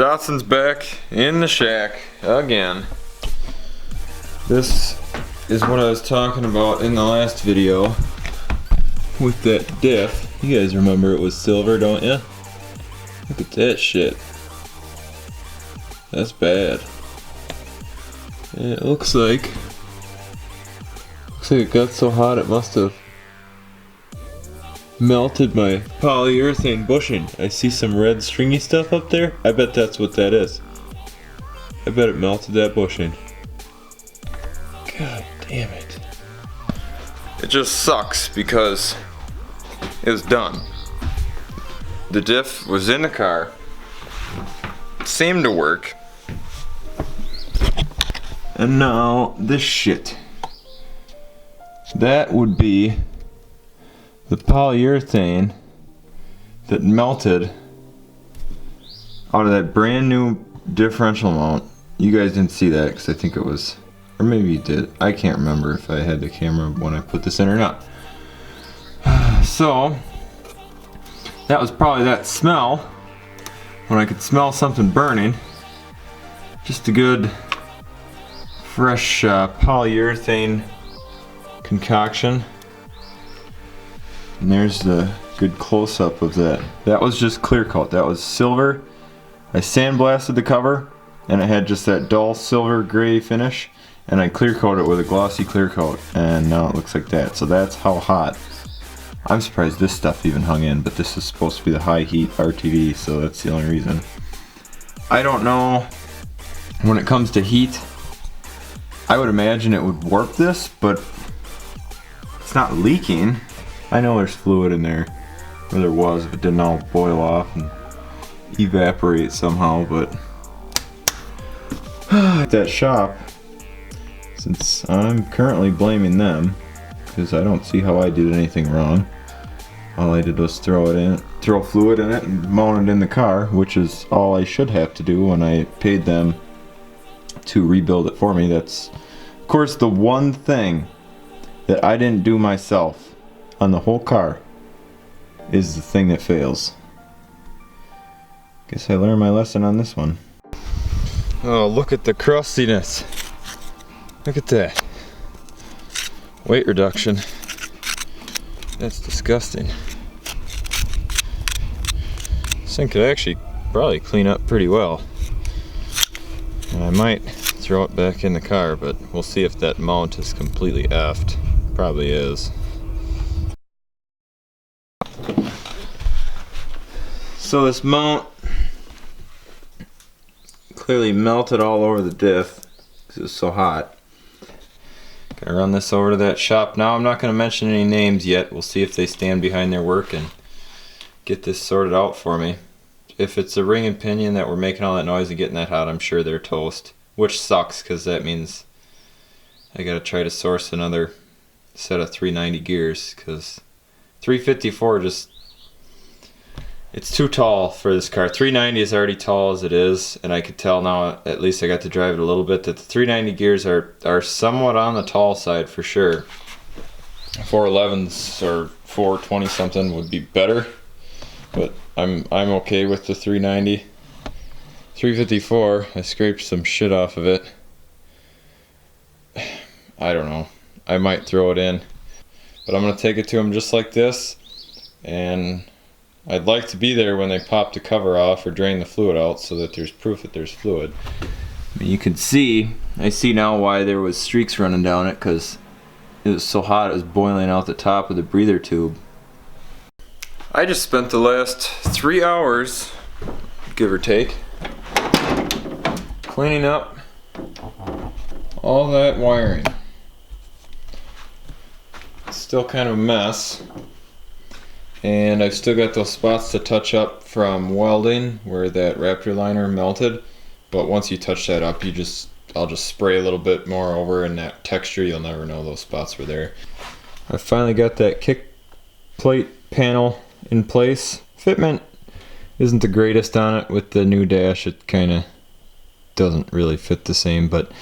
Datsun's back in the shack again. This is what I was talking about in the last video with that diff. You guys remember it was silver, don't you? Look at that shit. That's bad. And it looks like it got so hot it must have melted my polyurethane bushing. I see some red stringy stuff up there. I bet that's what that is. I bet it melted that bushing. God damn it. It just sucks because it was done. The diff was in the car. It seemed to work. And now this shit. That would be the polyurethane that melted out of that brand new differential mount. You guys didn't see that because I think it was, or maybe you did. I can't remember if I had the camera when I put this in or not. So that was probably that smell when I could smell something burning. Just a good fresh polyurethane concoction. And there's the good close-up of that. That was just clear coat. That was silver. I sandblasted the cover and it had just that dull silver gray finish, and I clear coated it with a glossy clear coat, and now it looks like that. So that's how hot. I'm surprised this stuff even hung in, but this is supposed to be the high heat RTV, so that's the only reason. I don't know, when it comes to heat, I would imagine it would warp this, but it's not leaking. I know there's fluid in there, or there was if it didn't all boil off and evaporate somehow, but at that shop, since I'm currently blaming them, because I don't see how I did anything wrong. All I did was throw fluid in it and mount it in the car, which is all I should have to do when I paid them to rebuild it for me. That's, of course, the one thing that I didn't do myself on the whole car is the thing that fails. Guess I learned my lesson on this one. Oh, look at the crustiness. Look at that. Weight reduction. That's disgusting. This thing could actually probably clean up pretty well. And I might throw it back in the car, but we'll see if that mount is completely effed. Probably is. So this mount clearly melted all over the diff because it was so hot. Gonna run this over to that shop now. I'm not gonna mention any names yet. We'll see if they stand behind their work and get this sorted out for me. If it's a ring and pinion that we're making all that noise and getting that hot, I'm sure they're toast. Which sucks because that means I gotta try to source another set of 390 gears because 354 just, it's too tall for this car. 390 is already tall as it is, and I could tell now, at least I got to drive it a little bit, that the 390 gears are somewhat on the tall side for sure. 411s or 420 something would be better, but I'm okay with the 390. 354, I scraped some shit off of it. I don't know. I might throw it in, but I'm gonna take it to them just like this, and I'd like to be there when they pop the cover off or drain the fluid out so that there's proof that there's fluid. You can see, I see now why there was streaks running down it, because it was so hot it was boiling out the top of the breather tube. I just spent the last 3 hours, give or take, cleaning up all that wiring. It's still kind of a mess. And I've still got those spots to touch up from welding where that Raptor liner melted. But once you touch that up, I'll just spray a little bit more over, and that texture, you'll never know those spots were there. I finally got that kick plate panel in place. Fitment isn't the greatest on it with the new dash. It kind of doesn't really fit the same, but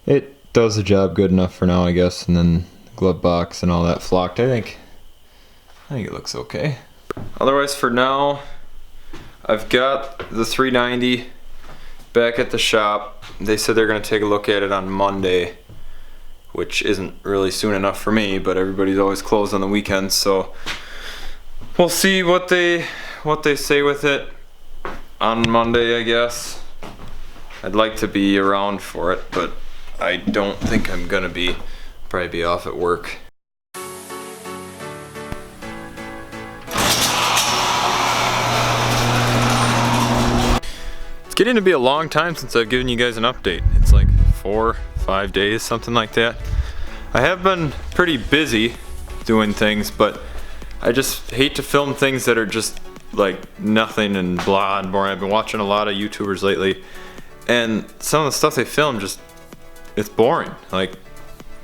it does the job good enough for now, I guess. And then the glove box and all that flocked. I think it looks okay. Otherwise, for now, I've got the 390 back at the shop. They said they're gonna take a look at it on Monday, which isn't really soon enough for me, but everybody's always closed on the weekends, so we'll see what they say with it on Monday, I guess. I'd like to be around for it, but I don't think I'm gonna be. Probably be off at work. It's getting to be a long time since I've given you guys an update. It's like 4-5 days, something like that. I have been pretty busy doing things, but I just hate to film things that are just like nothing and blah and boring. I've been watching a lot of YouTubers lately, and some of the stuff they film just, it's boring. Like,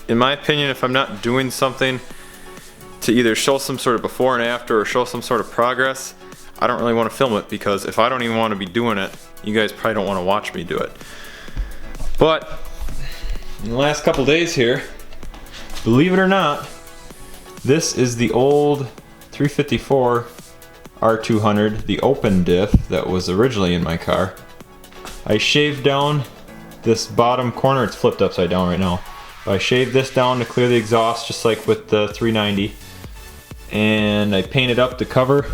in my opinion, if I'm not doing something to either show some sort of before and after or show some sort of progress, I don't really want to film it, because if I don't even want to be doing it, you guys probably don't want to watch me do it. But in the last couple days here, believe it or not, this is the old 354 R200, the open diff that was originally in my car. I shaved down this bottom corner. It's flipped upside down right now. I shaved this down to clear the exhaust, just like with the 390, and I painted up the cover.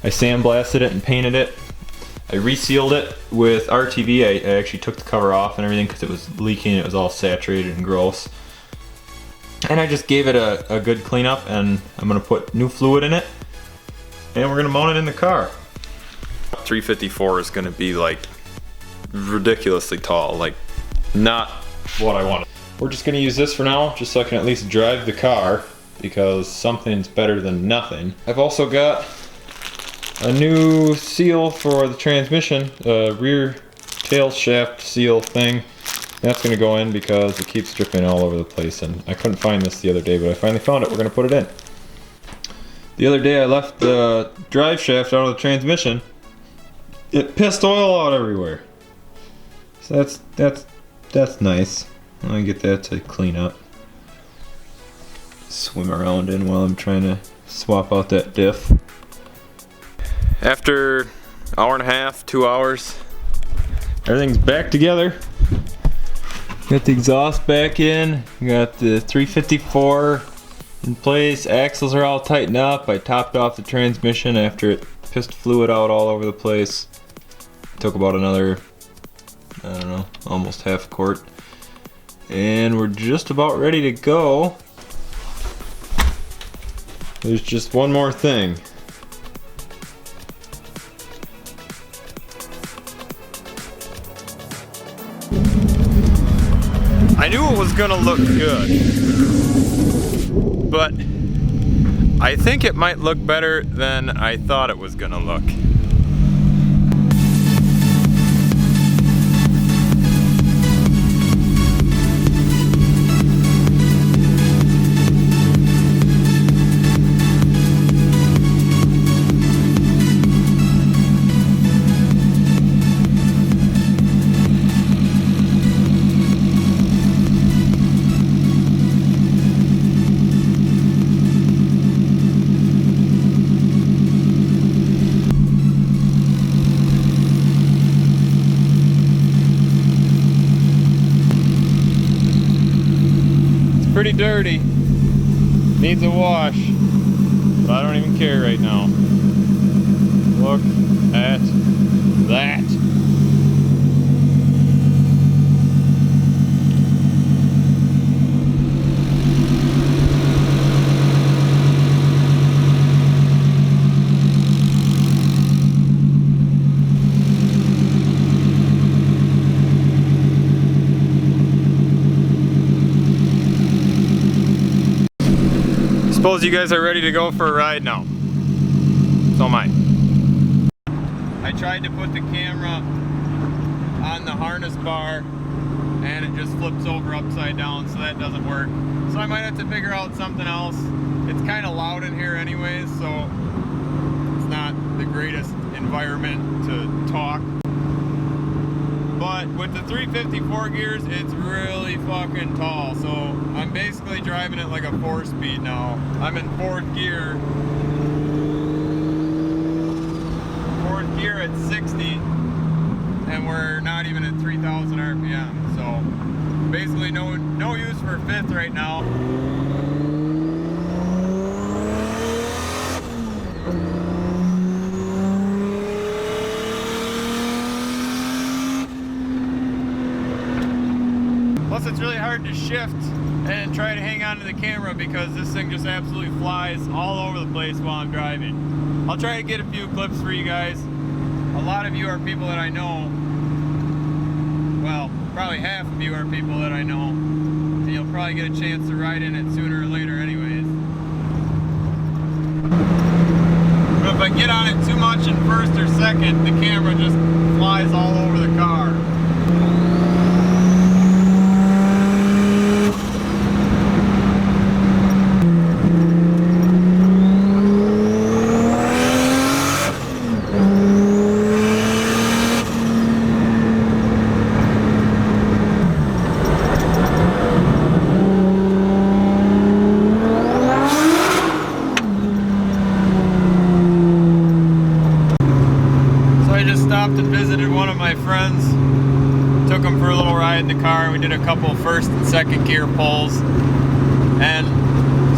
I sandblasted it and painted it. I resealed it with RTV. I actually took the cover off and everything because it was leaking. It was all saturated and gross. And I just gave it a good cleanup, and I'm gonna put new fluid in it, and we're gonna mount it in the car. 354 is gonna be like ridiculously tall, like not what I wanted. We're just gonna use this for now, just so I can at least drive the car, because something's better than nothing. I've also got a new seal for the transmission, a rear tail shaft seal thing. That's gonna go in because it keeps dripping all over the place, and I couldn't find this the other day, but I finally found it. We're gonna put it in. The other day I left the drive shaft out of the transmission. It pissed oil out everywhere. So that's nice. Let me get that to clean up. Swim around in while I'm trying to swap out that diff. After hour and a half, 2 hours, everything's back together. Got the exhaust back in, got the 354 in place, axles are all tightened up. I topped off the transmission after it pissed fluid out all over the place. Took about another, I don't know, almost half a quart. And we're just about ready to go. There's just one more thing. I knew it was gonna look good, but I think it might look better than I thought it was gonna look. Pretty dirty, needs a wash, but I don't even care right now. Look at that. Suppose you guys are ready to go for a ride now. So am I. I tried to put the camera on the harness bar and it just flips over upside down, so that doesn't work. So I might have to figure out something else. It's kind of loud in here anyways, so it's not the greatest environment to talk. But with the 354 gears, it's really fucking tall. So I'm basically driving it like a 4-speed now. I'm in 4th gear. 4th gear at 60. and we're not even at 3,000 RPM. So basically no use for fifth right now. Plus it's really hard to shift and try to hang on to the camera because this thing just absolutely flies all over the place while I'm driving. I'll try to get a few clips for you guys. A lot of you are people that I know. Well, probably half of you are people that I know. And you'll probably get a chance to ride in it sooner or later anyways. But if I get on it too much in first or second, the camera just flies all over the car. Stopped and visited one of my friends, took him for a little ride in the car. We did a couple first and second gear pulls, and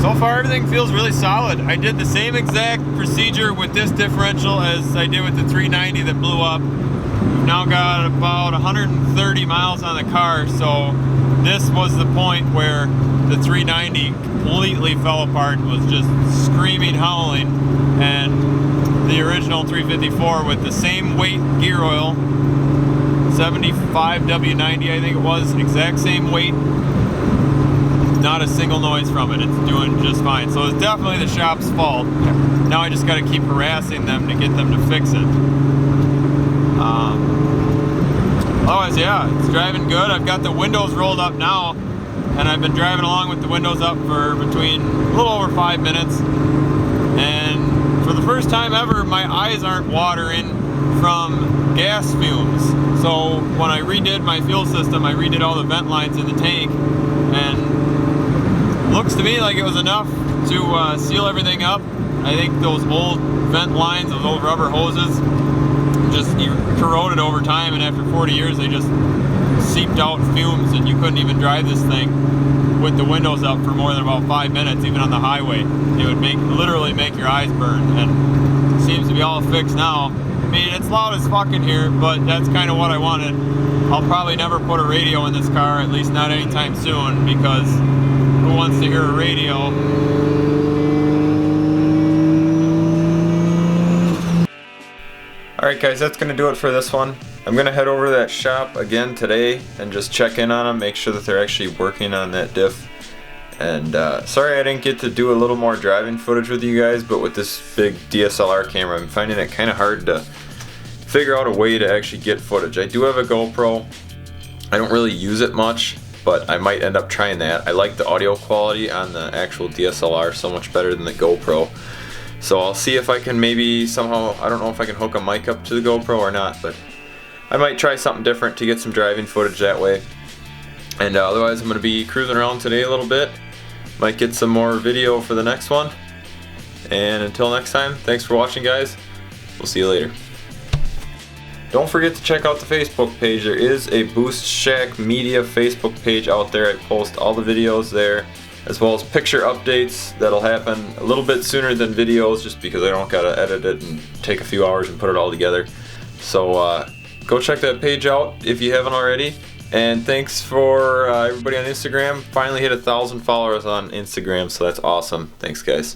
so far everything feels really solid. I did the same exact procedure with this differential as I did with the 390 that blew up. We've now got about 130 miles on the car, so this was the point where the 390 completely fell apart, was just screaming, howling, and the original 354 with the same weight gear oil, 75 W90 I think it was, exact same weight, not a single noise from it. It's doing just fine. So it's definitely the shop's fault. Now I just got to keep harassing them to get them to fix it. Otherwise, yeah, it's driving good. I've got the windows rolled up now, and I've been driving along with the windows up for between a little over 5 minutes, and for the first time ever, my eyes aren't watering from gas fumes. So when I redid my fuel system, I redid all the vent lines in the tank, and looks to me like it was enough to seal everything up. I think those old vent lines, those old rubber hoses, just corroded over time, and after 40 years they just seeped out fumes, and you couldn't even drive this thing with the windows up for more than about 5 minutes, even on the highway. It would literally make your eyes burn, and it seems to be all fixed now. I mean, it's loud as fuck in here, but that's kind of what I wanted. I'll probably never put a radio in this car, at least not anytime soon, because who wants to hear a radio? Alright guys, that's going to do it for this one. I'm going to head over to that shop again today and just check in on them, make sure that they're actually working on that diff. And sorry I didn't get to do a little more driving footage with you guys, but with this big DSLR camera I'm finding it kind of hard to figure out a way to actually get footage. I do have a GoPro. I don't really use it much, but I might end up trying that. I like the audio quality on the actual DSLR so much better than the GoPro. So I'll see if I can maybe somehow, I don't know if I can hook a mic up to the GoPro or not, but I might try something different to get some driving footage that way. And otherwise I'm going to be cruising around today a little bit. Might get some more video for the next one. And until next time, thanks for watching guys. We'll see you later. Don't forget to check out the Facebook page. There is a Boost Shack Media Facebook page out there. I post all the videos there, as well as picture updates that'll happen a little bit sooner than videos, just because I don't gotta edit it and take a few hours and put it all together. So go check that page out if you haven't already. And thanks for everybody on Instagram. Finally hit 1,000 followers on Instagram, so that's awesome. Thanks guys.